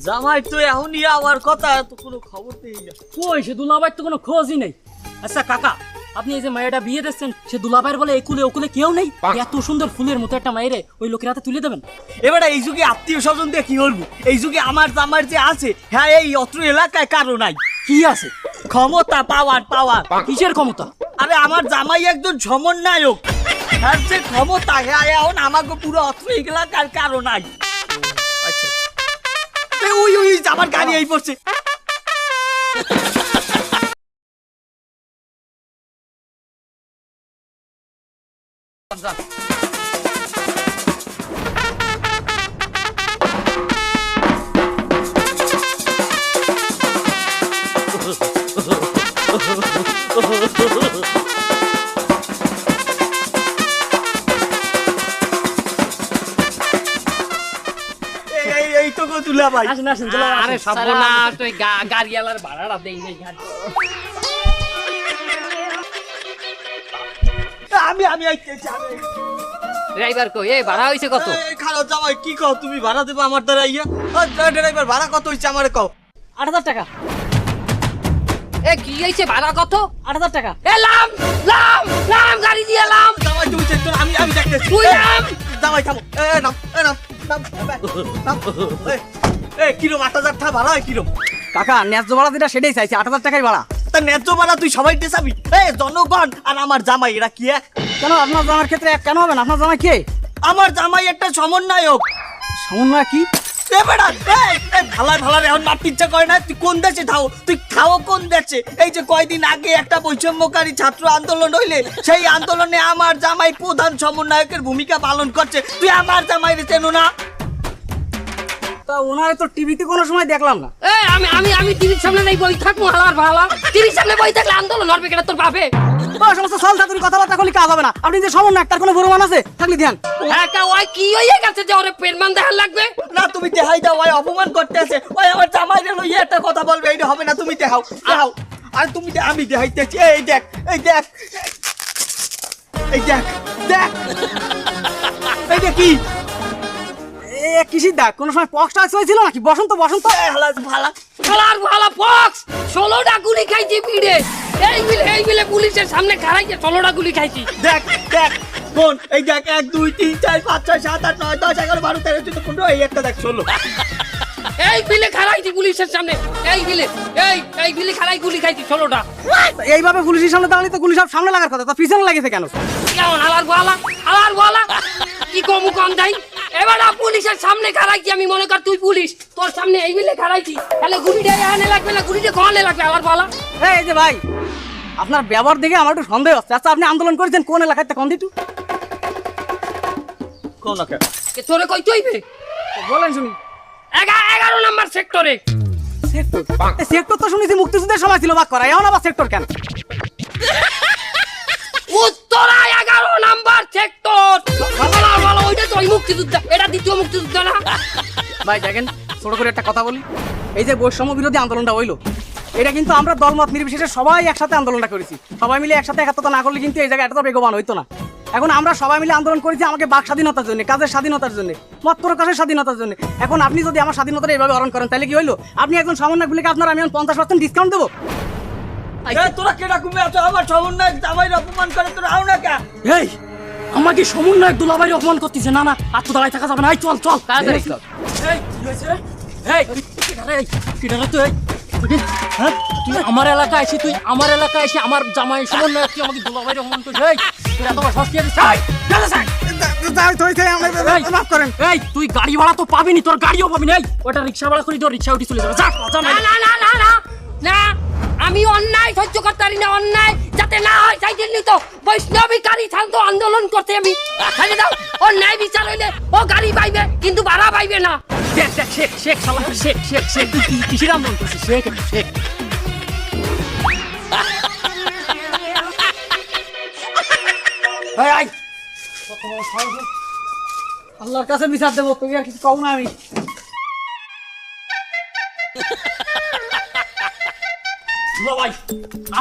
জামাই তো এখনই আমার কথা, তো কোনো খবর পেয়ে না। কই সে দুলাভাইয়ের তো কোনো খোঁজই নেই। আচ্ছা কাকা, আপনি এই যে মায়েরটা বিয়ে দিচ্ছেন, সে দুলাভাইয়ের বলে একুলে ওকুলে কেউ নেই? এত সুন্দর ফুলের মতো একটা মায়েরে ওই লোকের হাতে তুলে দেবেন? এবারে এই যুগে আত্মীয় স্বজন দিয়ে কি করবো? এই যুগে আমার জামার যে আছে, হ্যাঁ এই অত্র এলাকায় কারো নাই। কি আছে? ক্ষমতা, পাওয়ার। কিসের ক্ষমতা? আরে আমার জামাই একজন সমন্বয়ক, হ্যাঁ যে ক্ষমতা, হ্যাঁ এখন আমাকে পুরো অত্র এলাকার কারো নাই। আচ্ছা ওই আমার গাড়ি এই পড়ছে। এই তো তুলা ভাই। আসেন আসেন দুলাভাই। আরে সর্বনাশ, তুই গাড়িওয়ালার ভাড়াটা দেই নাই। আমি আইতেছি। ড্রাইভার কই? এই ভাড়া হইছে কত? এই খারাপ জামাই, কি কও তুমি? ভাড়া দেবো আমার দ্বারা ইয়া? ড্রাইভার ভাড়া কত হইছে আমারে কও। 8000 টাকা। এ কি হইছে ভাড়া কত? 8000 টাকা। এ লাম গাড়ি দিয়ে লাম। জামাই তুমি চেক করো, আমি দেখতেছি। তুই নাম। জামাই থামো। নাম। কিরম 8000 টাকা ভাড়া হয় কিরম? কাকা ন্যায্য ভাড়া যেটা সেটাই চাইছি, 8000 টাকাই ভাড়া। তা ন্যায্য ভাড়া তুই সবাই চাবি? জনগণ আর আমার জামাই এরা কি এক? কেন আপনার জামার ক্ষেত্রে এক কেন হবেন? আপনার জামাই কে? আমার জামাই একটা সমন্বয়ক। সমন্বয় কি? ভালো এখন মাপ ইচ্ছা করে না। তুই কোন দেশে থাও? তুই খাও কোন দেশে? এই যে কয়দিন আগে একটা বৈষম্যকারী ছাত্র আন্দোলন হইলে সেই আন্দোলনে আমার জামাই প্রধান সমন্বয়কের ভূমিকা পালন করছে। তুই আমার জামাই চেনো না? তা ওনারে তো টিভিতে কোনো সময় দেখলাম না। এ আমি টিভির সামনে নাই বই থাকবো হালার ভালা। টিভির সামনে বই থাকলে আন্দোলন হবে কেন তোর বাপে? সমস্ত সাল তুমি কথাবার্তা করলে কাজ হবে না। আপনি যে সমন্বয়, তার কোনো প্রমাণ আছে থাকলে ধ্যান। হ্যাঁ কা ওই কি হইয়া গেছে যে ওরে পেরমান দেখার লাগবে? না তুমি দেখাই দাও, ওই অপমান করতে আছে। ওই আমার জামাই লইয়া একটা কথা বলবে, এইটা হবে না। তুমি দেখাও। আর তুমি আমি দেখাইতেছি। এই দেখ এইটা কি? কিসির দাগ? কোন সময় পক্সটা হয়েছিল নাকি? বসন্ত ভালা ভালা ফক্স 16টা গুলি খাইছি পিড়ে। এই মিলে পুলিশের সামনে খাড়াইছে 16টা গুলি খাইছি। দেখ কোন? এই দেখ 1 2 3 4 5 6 7 8 9 10 11 12 13 14 15 এই একটা দেখ 16। এই মিলে খাড়াইছি পুলিশের সামনে। এই মিলে খাড়াই গুলি খাইছি 16টা। এইভাবে পুলিশের সামনে দাঁড়ালে তো গুলি সব সামনে লাগার কথা, তা পিছনে লাগেছে কেন? কেমন হালার বলা কি কমু কম যাই? এবার পুলিশের সামনে খাড়াইছি, আমি মনে কর তুই পুলিশ, তোর সামনে এই মিলে খাড়াইছি, তাহলে গুলিটা এখানে লাগবে না, গুলিটা কনে লাগবে? হালার বলা। এই যে ভাই, আপনার ব্যবহার দেখে আমার একটু সন্দেহ হচ্ছে। আচ্ছা আপনি আন্দোলন করেছেন কোন এলাকায়? কোন দিটু কোন এলাকা? তোরে কই হইবে বলেন শুনি। 11 নম্বর সেক্টরে। সেক্টর তো শুনেছি মুক্তিযুদ্ধের সময় ছিল ভাগ করা, এখন আবার সেক্টর কেন? উত্তরা 11 নম্বর সেক্টর। বলো ওইটা তো মুক্তিযুদ্ধ, এটা দ্বিতীয় মুক্তিযুদ্ধ না? ভাই দেখেন, ছোট করে একটা কথা বলি। এই যে বৈষম্য বিরোধী আন্দোলনটা হইলো, এটা কিন্তু আমরা দলমত নির্বিশেষে সবাই একসাথে আন্দোলনটা করেছি। সবাই মিলে একসাথে একাত্মতা না করলে কিন্তু এই জায়গায় এতটা বেগবান হইতো না। এখন আমরা সবাই মিলে আন্দোলন করেছি আমাকে বাক স্বাধীনতার জন্য, কাজের স্বাধীনতার জন্য, মত প্রকাশের স্বাধীনতার জন্য। এখন আপনি যদি আমার স্বাধীনতাটা এইভাবে হরণ করেন, তাহলে কি হইলো? আপনি একজন সমন্বয়ক বলে আপনার আমি 50% ডিসকাউন্ট দেবো? তোরা কেডা ঘুমে আছো? আমার সমন্বয়ক জামাইর অপমান করে তোরা আও না কে? এই আমাকে সমন্বয়ক দুলাভাইয়ের অপমান করতেছে। না আর তো দাঁড়ায় থাকা যাবে না। চল তাড়াতাড়ি চল। এই কি হয়েছে? তুই আমার এলাকায় এসে আমার জামাই সমন্বয়ক তুই আমাকে দুলাভাইয়ের অপমান করছিস? তুই এত বড় শাস্তি দিছিস? মাফ করেন। এই তুই গাড়ি ভাড়া তো পাবিনি, তোর গাড়িও পাবি না। ওটা রিক্সা ভাড়া করি, তোর রিক্সা উঠে চলে যাবে। না আমি অন্যায় সহ্য করতে পারি না। অন্যায় যাতে না হয় তাই জন্য তো বৈষ্ণবিকারী ছাত্র আন্দোলন করতে আমি। খালি দাও, অন্যায় বিচার হইলে ও গাড়ি পাইবে কিন্তু ভাড়া পাইবে না। শেখ তুই কিসের আন্দোলন করছিস? শেখ আল্লাহর কাছে বিচার দেবো, তোকে আর কিছু কব না আমি। ভাই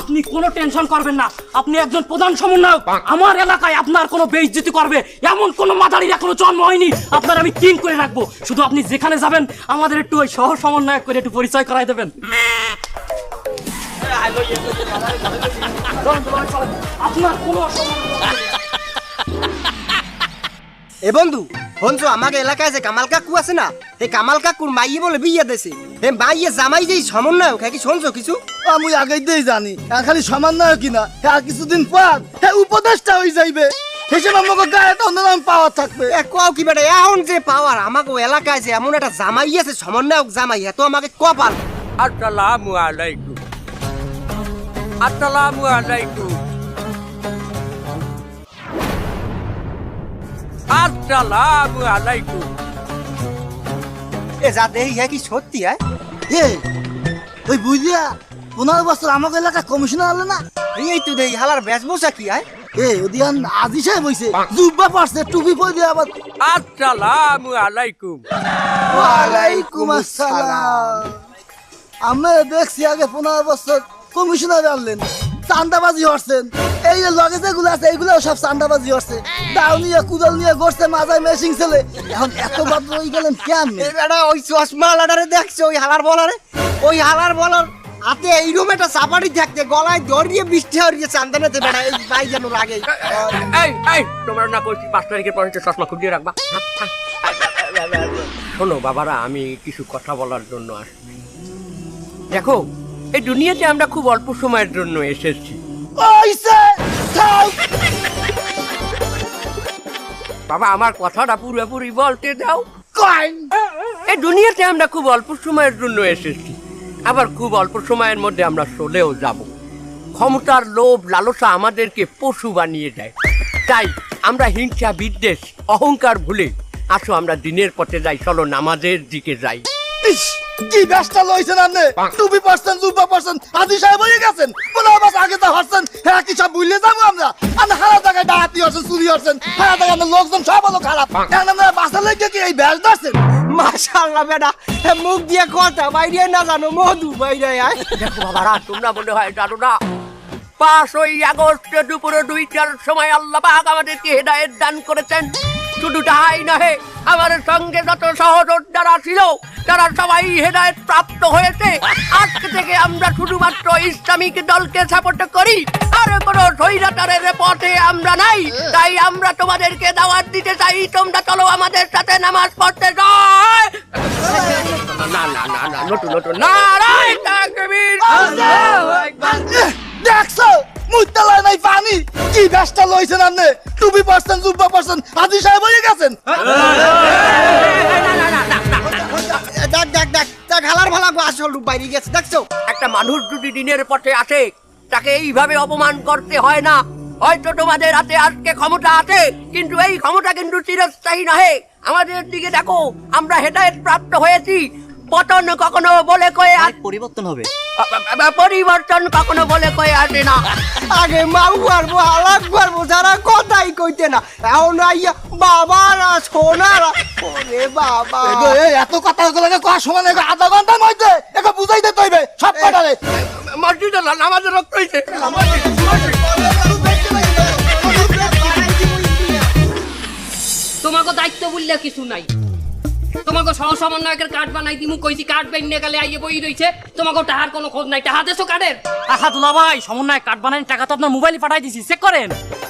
আপনি কোনো টেনশন করবেন না, আপনি একজন প্রধান সমন্বয়ক। আমার এলাকায় আপনার কোনো বেইজ্জতি করবে এমন কোনো মাদারির এখনো জন্ম হয়নি। আপনার আমি কিং করে রাখবো, শুধু আপনি যেখানে যাবেন আমাদের একটু ওই সহ সমন্বয়ক করে একটু পরিচয় করাই দেবেন। আপনার কোনো অসুবিধা নেই। এ বন্ধু হঞ্জু আমাকে এলাকায় যে কামাল কাকু আছে না, এই কামাল কাকুর মাইয়ে বলে বিয়ে দেছে। এ মাইয়ে জামাই যে সমন্বয়ক, হ্যাঁ কি শুনছো কিছু? আমি আগেই দিয়ে জানি খালি সমন্বয় কিনা, আর কিছুদিন পর উপদেশটা হয়ে যাইবে। হিসেবে আমাকে গায়ে তো অন্য পাওয়ার থাকবে। এ কও কি বেটা, এখন যে পাওয়ার আমাকে এলাকায় যে এমন একটা জামাই আছে, সমন্বয়ক জামাই, এত আমাকে কপাল। আসসালামু আলাইকুম। আসসালামু আলাইকুম। আসসালামু আলাইকুম। এ যা দেখি হ্যাঁ কি সত্যি? হ্যাঁ এ ওই বুঝলিয়া 15 বছর আমাকে এলাকায় কমিশনার হলো না। এই তো দেখি হালার বেশভূষা কি? হ্যাঁ ওদিয়ান আজি সাহেব হইছে, জুব্বা পারছে, টুপি পরে দিয়ে আবার। আসসালামু আলাইকুম। ওয়ালাইকুম আসসালাম। আমরা দেখছি আগে 15 বছর কমিশনার আনলেন, চান্দাবাজি হচ্ছেন। এই যে লগে যেগুলো আছে এইগুলো সব চান্দাবাজি হচ্ছে। দাও নিয়ে কুদাল নিয়ে গড়ছে, মাথায় মেশিং ছেলে। এখন এত বাদ রয়ে গেলেন কেমন? এই বেটা ওই চশমা লাডারে দেখছো, ওই হালার বলারে, ওই হালার বলার হাতে এইরকম একটা চাপাটি থাকতে গলায় ধরিয়ে বৃষ্টি হরিয়ে চান্দানাতে বেড়া এই বাই যেন লাগে। এই তোমরা না কইছি 5 তারিখের পরে চশমা খুঁটিয়ে রাখবা। শোনো বাবারা, আমি কিছু কথা বলার জন্য আসছি। দেখো, এই দুনিয়াতে আমরা খুব অল্প সময়ের জন্য এসেছি। ওইসে থাক। বাবা আমার কথাটা পুরোপুরি বলতে দাও। কইন এই দুনিয়াতে আমরা খুব অল্প সময়ের জন্য এসেছি, আবার খুব অল্প সময়ের মধ্যে আমরা চলেও যাব। ক্ষমতার লোভ লালসা আমাদেরকে পশু বানিয়ে দেয়। তাই আমরা হিংসা বিদ্বেষ অহংকার ভুলে আসো আমরা দিনের পথে যাই, চলো নামাজের দিকে যাই। ইস, কি ব্যস্ত লইছেন আপনি? টুপি পারছেন, জুব্বা পারছেন, আজি সাহেব হয়ে গেছেন। 15 বছর আগে তো হচ্ছেন, হ্যাঁ কি সব ভুলে যাবো আমরা? আপনি হারা জায়গায় ডাহাতি হচ্ছেন, চুরি হচ্ছেন, হারা জায়গায় আপনার লোকজন সব হলো খারাপ। এখন আপনারা বাঁচার লেগে কি এই ব্যাস ধরছেন? মাশাআল্লাহ বেটা, মুখ দিয়ে কথা বাইরে না জানো, মধু বাইরে আয়। দেখো বাবারা, তোমরা মনে হয় জানো না, 5ই আগস্ট দুপুরে 2টার সময় আল্লাহ পাক আমাদেরকে হেদায়েত দান করেছেন। শুধু তাই নহে, আমাদের সঙ্গে যত সহযোদ্ধারা ছিল তারা সবাই হেদায়েত প্রাপ্ত হয়েছে। আজকে থেকে আমরা শুধুমাত্র ইসলামিক দলকে সাপোর্ট করি, আর কোনো স্বৈরাচারের পথে আমরা নাই। তাই আমরা তোমাদেরকে দাওয়াত দিতে চাই, তোমরা চলো আমাদের সাথে নামাজ পড়তে যাও। না না না না, নতুন নতুন নারায়ে তাকবীর। দেখছো মুত্তালায় নাই পানি। কি ব্যস্ত লইছেন আপনি? টুপি পারছেন, জুব্বা পারছেন, আজি সাহেব হয়ে গেছেন। দেখ দেখ দেখ দেখ হালার ভালা আসল রূপ বাইরে গেছে, দেখছো? একটা মানুষ যদি দিনের পথে আসে তাকে এইভাবে অপমান করতে হয় না। হয়তো তোমাদের হাতে আজকে ক্ষমতা আছে, কিন্তু এই ক্ষমতা কিন্তু চিরস্থায়ী নহে। আমাদের দিকে দেখো, আমরা হেদায়েত প্রাপ্ত হয়েছি। পতন কখনো বলে কয়ে পরিবর্তন হবে। পরিবর্তন কখনো বলে কয়ে আসে না। আগে মাউ পারবো, হালাক পারবো, যারা কথাই কইতে না। এখন আইয়া বাবারা সোনারা, ওরে বাবা। এই এত কথা লাগে কয় সময় লাগে? আধা ঘন্টার মধ্যে একে বুঝাই দিতে হইবে সব কথারে। মসজিদে নামাজে রক্ত হইছে। তোমাকে দায়িত্ব বললে কিছু নাই। তোমাকে সহ সমন্বয়কের কার্ড বানাই দিমু কইছি, কার্ড বাইনে গেলে আইয়ে বই রইছে। তোমাকে টাহার কোনো খোঁজ নাই, টাহা দেছো কার্ডের? আহা দুলা ভাই, সমন্বয় কার্ড বানান টাকা তো আপনার মোবাইলে পাঠাই দিছি, চেক করেন।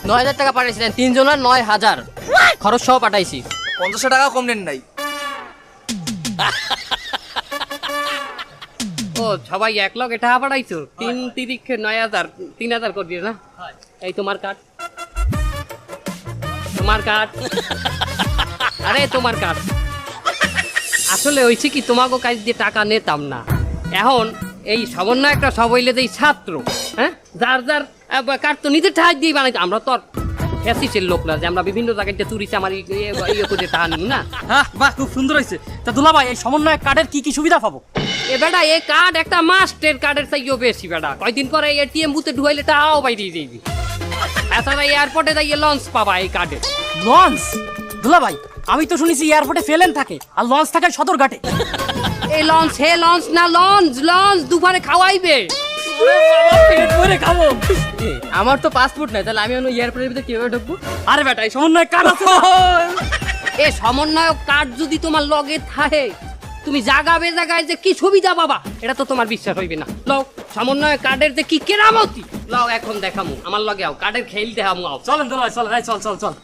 9,000 টাকা পাঠাইছিলেন, 3 জনের 9,000 খরচ সহ পাঠাইছি। 500 টাকা কম নেন নাই। ও সবাই এক লগে টাকা পাঠাইছো? 3 তিরিখে 9,000, 3,000 করে দিয়ে না। এই তোমার কার্ড, তোমার কার্ড। আরে তোমার কার্ড। আসলে হয়েছে কি, তোমাকে কাজ দিয়ে টাকা নিতাম না। এখন এই সমন্বয়কটা সব হইলে যে ছাত্র, হ্যাঁ, যার যার কার্ড তো নিজের টাকা দিয়ে বানাইতে। আমরা তো আর ফ্যাসিসের লোক না যে আমরা বিভিন্ন জায়গায় চুরিছে আমার ইয়ে করে টাকা নিব না। হ্যাঁ বাহ, খুব সুন্দর হয়েছে। তা দুলা ভাই, এই সমন্বয় কার্ডের কি কি সুবিধা পাবো? এ বেটা, এই কার্ড একটা মাস্টের কার্ডের চাইও বেশি বেটা। কয়দিন পরে এটিএম বুথে ঢুকাইলে টাকাও বাইরে যাইবি। এছাড়া এয়ারপোর্টে যাইয়ে লঞ্চ পাবা এই কার্ডে। লঞ্চ? দুলা ভাই, আমি তো শুনেছি এয়ারপোর্টে ফেলেন থাকে আর লঞ্চ থাকে সদরঘাটে। এই লঞ্চ হে লঞ্চ না, লঞ্চ লঞ্চ দুপুরে খাওয়াইবে। পেট ভরে খাবো। আমার তো পাসপোর্ট নাই, তাহলে আমি এয়ারপোর্টের ভিতরে কিভাবে ঢুকবো? আরে বেটা, এই সমন্বয় কার আছে? এ সমন্বয়ক কার্ড যদি তোমার লগে থাকে, তুমি জাগাবে জায়গায় যে কি সুবিধা বাবা, এটা তো তোমার বিশ্বাস হইবে না। লও সমন্বয় কার্ডের যে কি কেরামতি, লও এখন দেখামু, আমার লগে আও, কার্ডের খেল দেখামু, আও। চলেন তো ভাই, চল, এই চল চল চল।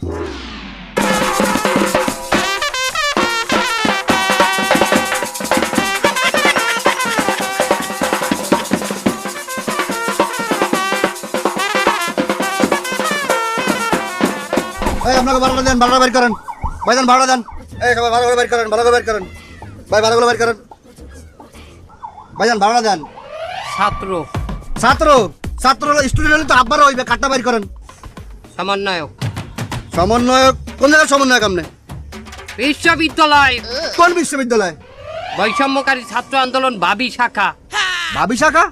এই আপনাকে ভাড়াটা দেন, ভাড়াটা বের করেন ভাইজান, ভাড়া দেন। এই সবাই ভাড়াগুলো বের করেন, ভাড়াগুলো বের করেন ভাই, ভাড়াগুলো বের করেন ভাইজান, ভাড়া দেন। ছাত্র ছাত্র ছাত্র স্টুডেন্ট হলে তো আব্বারও হইবে, কাটটা বের করেন। সমন্বয়ক সমন্বয়ক কোন জায়গায় সমন্বয়ক আপনি? বিশ্ববিদ্যালয় কোন বিশ্ববিদ্যালয়? বৈষম্যকারী ছাত্র আন্দোলন ভাবি শাখা। ভাবি শাখা?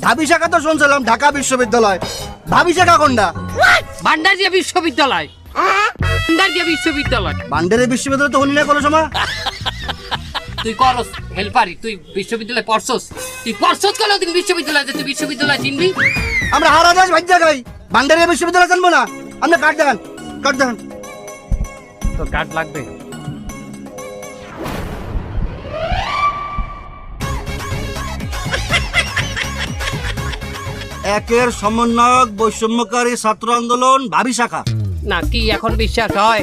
ঢাবি শাখা তো শুনছিলাম ঢাকা বিশ্ববিদ্যালয়, ভাবি শাখা কোনটা? ভান্ডারিয়া বিশ্ববিদ্যালয়, ভান্ডারিয়া বিশ্ববিদ্যালয়। বান্ডারি বিশ্ববিদ্যালয় তো হলি না কোনো সময়। তুই করস হেল্পারি, তুই বিশ্ববিদ্যালয় পড়ছস, তুই পড়ছস কেন? তুই বিশ্ববিদ্যালয়, তুই বিশ্ববিদ্যালয় চিনবি? আমরা হারা দাস ভাই জায়গায় বান্ডারি বিশ্ববিদ্যালয় জানবো না? আপনি কাট দেখান, কাট দেখান। তোর কার্ড লাগবে? একের সমন্বয়ক বৈষম্যকারী ছাত্র আন্দোলন ভাবি শাখা। না কি এখন বিশ্বাস হয়?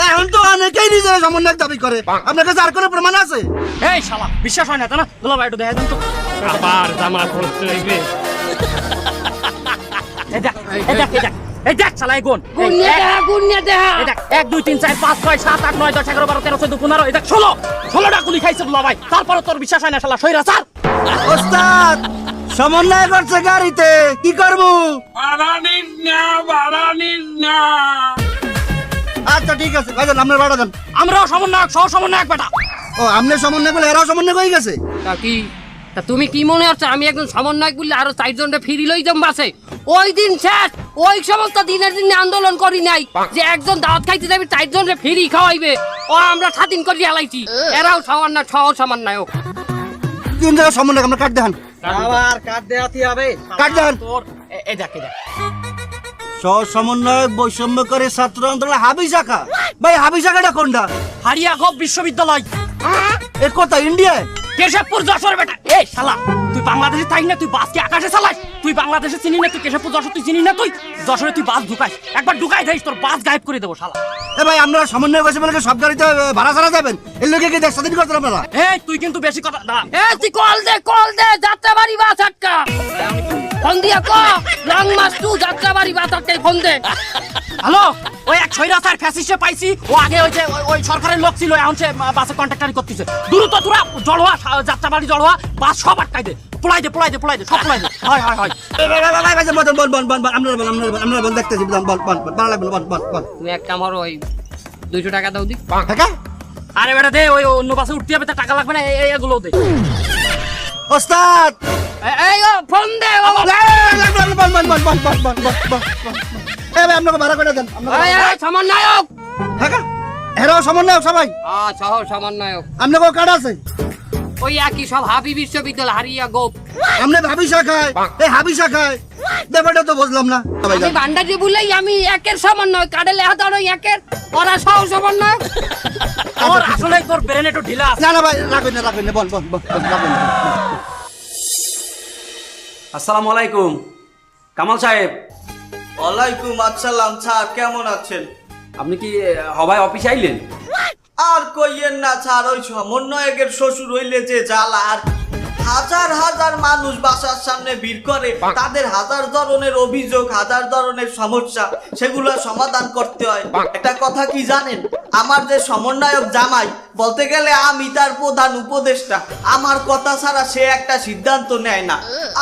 এখন তো অনেকেই নিজের সমন্বয়ক দাবি করে, আপনার কাছে আর কোনো প্রমাণ আছে? এই শালা, বিশ্বাস হয় না তো না? দুলা ভাই, একটু দেখা দেন তো। আবার জামা করতে হইবে। এই দেখ, এই দেখ, এই দেখ, এই দেখ শালা, এই গুণ। গুনিয়া দেখা, গুনিয়া দেখা। এই দেখ, 1 2 3 4 5 6 7 8 9 10 11 12 13 14 15, এই দেখ 16টা গুলি খাইছে দুলা ভাই, তারপরে তোর বিশ্বাস হয় না শালা, সইরা স্যার। ওস্তাদ সমন্বয় করছে গাড়িতে, কি করবো? আচ্ছা ঠিক আছে ভাইজান, আপনার ভাড়া দেন। আমরাও সমন্বয়ক, সহ সমন্বয়ক বেটা। ও আপনি সমন্বয় বলে এরাও সমন্বয় হয়ে গেছে? তা কি, তা তুমি কি মনে হচ্ছে আমি একজন সমন্বয়ক বললে আরো 4 জনটা ফিরি লই যাম বাসে? ওই দিন শেষ, ওই সমস্ত দিনের দিনে আন্দোলন করি নাই যে একজন দাওয়াত খাইতে যাবে 4 জনরে ফিরি খাওয়াইবে, ও আমরা স্বাধীন করে আলাইছি। এরাও সমন্বয়, সহ সমন্বয়ক। তিন জায়গায় সমন্বয়, আমরা কাট দেখান, আবার কাট দেওয়াতে হবে। কাট দেখান। তোর এই দেখ, এই দেখ। সহ সমন্বয়ক বৈষম্যকারী ছাত্র আন্দোলন হাবি শাখা। ভাই হাবি শাখাটা কোনটা? হারিয়াগঞ্জ বিশ্ববিদ্যালয়, এ কোথায়? ইন্ডিয়ায়? কেশবপুর যশোর বেটা। এই শালা, তুই বাংলাদেশে থাই না, তুই বাস কি আকাশে চালাস? তুই বাংলাদেশে চিনি না, তুই কেশবপুর যশোর তুই চিনি না? তুই যশোরে তুই বাস ঢুকাইস, একবার ঢুকাই দেখিস তোর বাস গায়েব করে দেবো শালা। এ ভাই আপনারা সমন্বয় করছে বলে কি সব গাড়িতে ভাড়া ছাড়া যাবেন? এর লোকে কি দেশ স্বাধীন করছেন আপনারা? এই তুই কিন্তু বেশি কথা না। এ তুই কল দে যাত্রাবাড়ি বাস আটকা। ফোন দিয়া ক লং মাস 2 যাত্রাবাড়ি বাস আটকাই ফোন দে। হ্যালো, ওই এক ছয়রাসার ফ্যাসিস্টে পাইছি, ও আগে ওই যে ওই সরকারের লোক ছিল, এখন সে বাসে কন্ট্রাক্টারি করতেছে। দ্রুত তোরা জড়োয়া, যাত্রাবাড়ি জড়োয়া, বাস সব আটকাই দে, পোলাই দে, পোলাই দে, পোলাই দে, সব পোলাই দে। হয় হয় হয়। আমরা বল দেখতেছি, বল বল বল বাংলা বল বল বল বল। তুমি এক কাম করো, ওই 200 টাকা দাও দি। টাকা? আরে বেটা দে, ওই অন্য বাসে উঠতে হবে, তা টাকা লাগবে না, এগুলো দে। ওস্তাদ এই ও ফোন দে ও। আপনাকে ভাড়া করে দেন। এই সমন্বয়ক। টাকা এরাও সমন্বয়ক সবাই? সহ সমন্বয়ক। আপনাকে কার্ড আছে? ওই একই সব হাবি বিশ্ববিদ্যালয়, হারিয়া গোপ। আপনি হাবি শাখায়, এই হাবি শাখায় ব্যাপারটা তো বুঝলাম না। আমি ভান্ডারি বলেই আমি একের সমন্বয়, কার্ডে লেখা দাও একের, ওরা সহ সমন্বয়ক। তোর আসলে তোর ব্রেন একটু ঢিলা আছে। না না ভাই রাখবেন না, রাখবেন না, বল বল বল রাখবেন না। আসসালামু আলাইকুম কামাল সাহেব, ওয়ালাইকুম আসসালাম স্যার, কেমন আছেন? আপনি কি হবাই অফিসে আইলেন? আর কইয়েন না স্যার, ওই সমন্বয়কের শ্বশুর হইলে যে জ্বালা, আর হাজার হাজার মানুষ বাসার সামনে ভিড় করে, তাদের হাজার ধরনের অভিযোগ, হাজার ধরনের সমস্যা, সেগুলো সমাধান করতে হয়। একটা কথা কি জানেন, আমার যে সমন্বয়ক জামাই, বলতে গেলে আমি তার প্রধান উপদেষ্টা, আমার কথা ছাড়া সে একটা সিদ্ধান্ত নেয় না।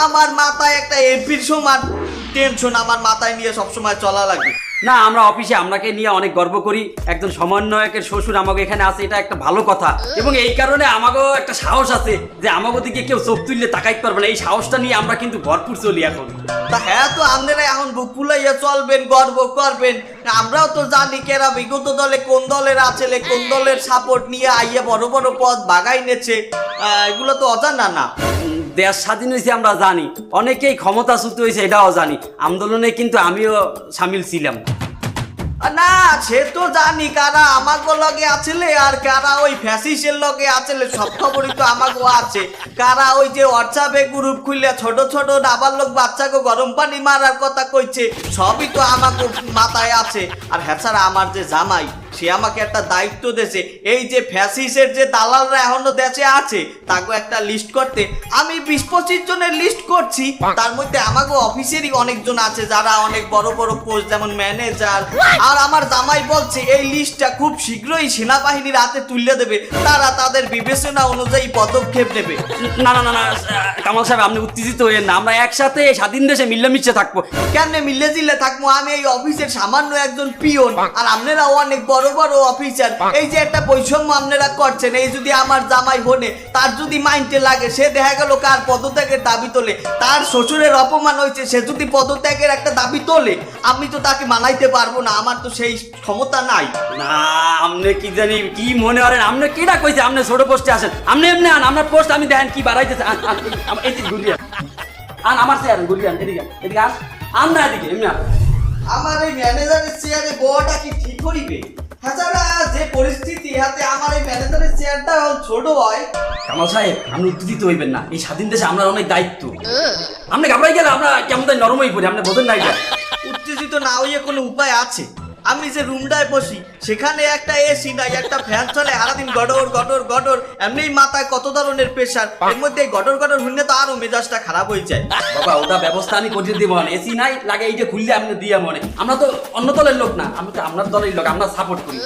আমার মাথায় একটা এপির সমান টেনশন আমার মাথায় নিয়ে সবসময় চলা লাগে। না, আমরা অফিসে আপনাকে নিয়ে অনেক গর্ব করি, একজন সমন্বয়কের শ্বশুর আমাকে এখানে আছে, এটা একটা ভালো কথা। এবং এই কারণে আমাকেও একটা সাহস আছে যে আমাকে দিকে কেউ চোখ তুললে তাকাইতে পারবে না, এই সাহসটা নিয়ে আমরা কিন্তু ভরপুর চলি এখন। তা হ্যাঁ, তো আপনারা এখন বুক ফুলাইয়া চলবেন, গর্ব করবেন। আমরাও তো জানি কেরা বিগত দলে কোন দলের আছে, কোন দলের সাপোর্ট নিয়ে আইয়া বড় বড় পদ বাগাই নেছে, এগুলো তো অজানা না। দেশ স্বাধীন হয়েছে আমরা জানি, অনেকেই ক্ষমতাচ্যুত হয়েছে এটাও জানি, আন্দোলনে কিন্তু আমিও সামিল ছিলাম। না সে তো জানি কারা আমাকে লগে আছিলে আর কারা ওই ফ্যাসিসের লগে আছিলে, সব খবরই তো আমাকে আছে। কারা ওই যে হোয়াটসঅ্যাপে গ্রুপ খুললে ছোট ছোট ডাবার লোক বাচ্চাকে গরম পানি মারার কথা কইছে, সবই তো আমাকে মাথায় আছে। আর হ্যাঁ স্যার, আমার যে জামাই সে আমাকে একটা দায়িত্ব দিয়েছে, এই যে ফ্যাসিসের যে দালালরা এখনো দেশে আছে তাকে একটা লিস্ট করতে। আমি 20-25 জনের লিস্ট করছি, তার মধ্যে আমাকে অফিসেরই অনেকজন আছে যারা অনেক বড় বড় পোস্ট, যেমন ম্যানেজার। আর আমার জামাই বলছে এই লিস্টটা খুব শীঘ্রই সেনাবাহিনীর হাতে তুলে দেবে, তারা তাদের বিবেচনা অনুযায়ী পদক্ষেপ নেবে। না না না না কামাল সাহেব, আপনি উত্তেজিত হইেন না, আমরা একসাথে স্বাধীন দেশে মিলেমিশে থাকবো। কেমনে মিলে জিলে থাকবো? আমি এই অফিসের সামান্য একজন পিয়ন, আর আপনারাও অনেক বড় বড় অফিসার। এই যে একটা বৈষম্য আপনারা করছেন, এই যদি আমার জামাই হনে তার যদি মাইন্ডে লাগে, সে দেখা গেল কার পদত্যাগের দাবি তোলে, তার শ্বশুরের অপমান হয়েছে, সে যদি পদত্যাগের একটা দাবি তোলে, আমি তো তাকে মানাইতে পারবো না, আমার তো সেই ক্ষমতা নাই। না আপনি কি জানি কি মনে করেন, আপনি কেটা কইছে আপনি ছোট পোস্টে আসেন, আপনি এমনি আন, আপনার পোস্ট আমি দেখেন কি বাড়াইতেছে। এদিকে ঘুরিয়ে আন, আমার চেয়ার ঘুরিয়ে আন, এদিকে এদিকে আন, আন না এদিকে এমনি আন। আমার এই ম্যানেজারের চেয়ারে বড়টা কি ঠিক করিবে? তাছাড়া যে পরিস্থিতি হাতে আমার এই ম্যানেজারের চেয়ারটা ছোট হয়। কামাল সাহেব, আপনি উত্তেজিত হইবেন না, এই স্বাধীন দেশে আমরা অনেক দায়িত্ব। আপনি ঘাবড়াই গেলে আমরা কেমন তাই নরম হয়ে পড়ি, আপনি বোঝেন না এটা। উত্তেজিত না হইয়ে কোনো উপায় আছে? আমি যে রুমটায় বসি সেখানে একটা এসি নাই, একটা ফ্যান চলে, সারাদিন গডর গডর গডর, এমনি মাথায় কত ধরনের প্রেশার, এর মধ্যে গডর গডর হইলে তো আরো মেজাজটা খারাপ হয়ে যায়। বাবা ওটা ব্যবস্থা আমি করে দিব, এসি নাই লাগে এইটা খুললে আপনি দিয়ে মনে, আমরা তো অন্য দলের লোক না, আমি তো আপনার দলের লোক, আমরা সাপোর্ট করি।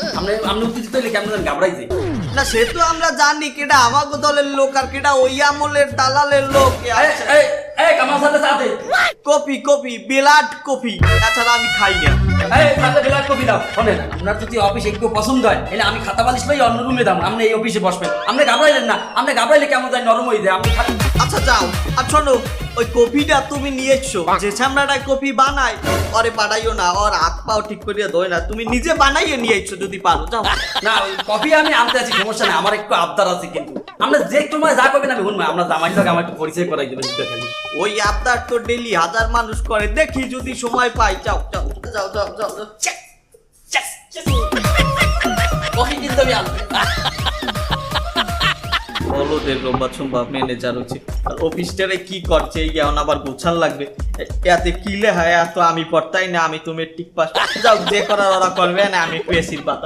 আপনি উত্তেজিত হইলে কেমন ঘাবড়াই যায় না, সে তো আমরা জানি কেটা আমাগো দলের লোক আর কেটা ওই আমলের দালালের লোক। কামাল সাথে সাথে কফি কফি বিলাট কফি, তাছাড়া আমি খাই না। আপনার যদি অফিস একটু পছন্দ হয় তাহলে আমি খাতা বালিশ পাই অন্য রুমে দাম, আপনি এই অফিসে বসবেন। আপনি ঘাবড়াইলেন না, আপনি ঘাবড়াইলে কেমন যায় নরম হয়ে যায়। আপনি আচ্ছা যাও, আর শোনো, ওই কফিটা তুমি নিয়েছো, যে চামড়াটা কফি বানায় ওরে পাঠাইও না, ওর হাত পাও ঠিক করিয়া দই না, তুমি নিজে বানাইয়ে নিয়েছো যদি পারো। যাও না, ওই কফি আমি আনতে আছি, সমস্যা নেই, আমার একটু আবদার আছে, কিন্তু আমরা যে সময় যা করবেন আমি শুনবো। আমরা জামাই লোক, আমার একটু পরিচয় করাই দেবেন। ওই আবদার তো ডেলি হাজার মানুষ করে, দেখি যদি সময় পাই। যাও যাও যাও যাও যাও যাও। কফি কিন্তু আমি আনবো। বলদের লম্বা চম্বা ম্যানেজার হচ্ছে, আর অফিসটারে কি করছে এই এখন আবার গোছান লাগবে, এতে কিলে হয় এত আমি পড়তাই না, আমি তুমি টিক পাস। যাও, যে করার ওরা করবে না, আমি একটু এসির বাতাস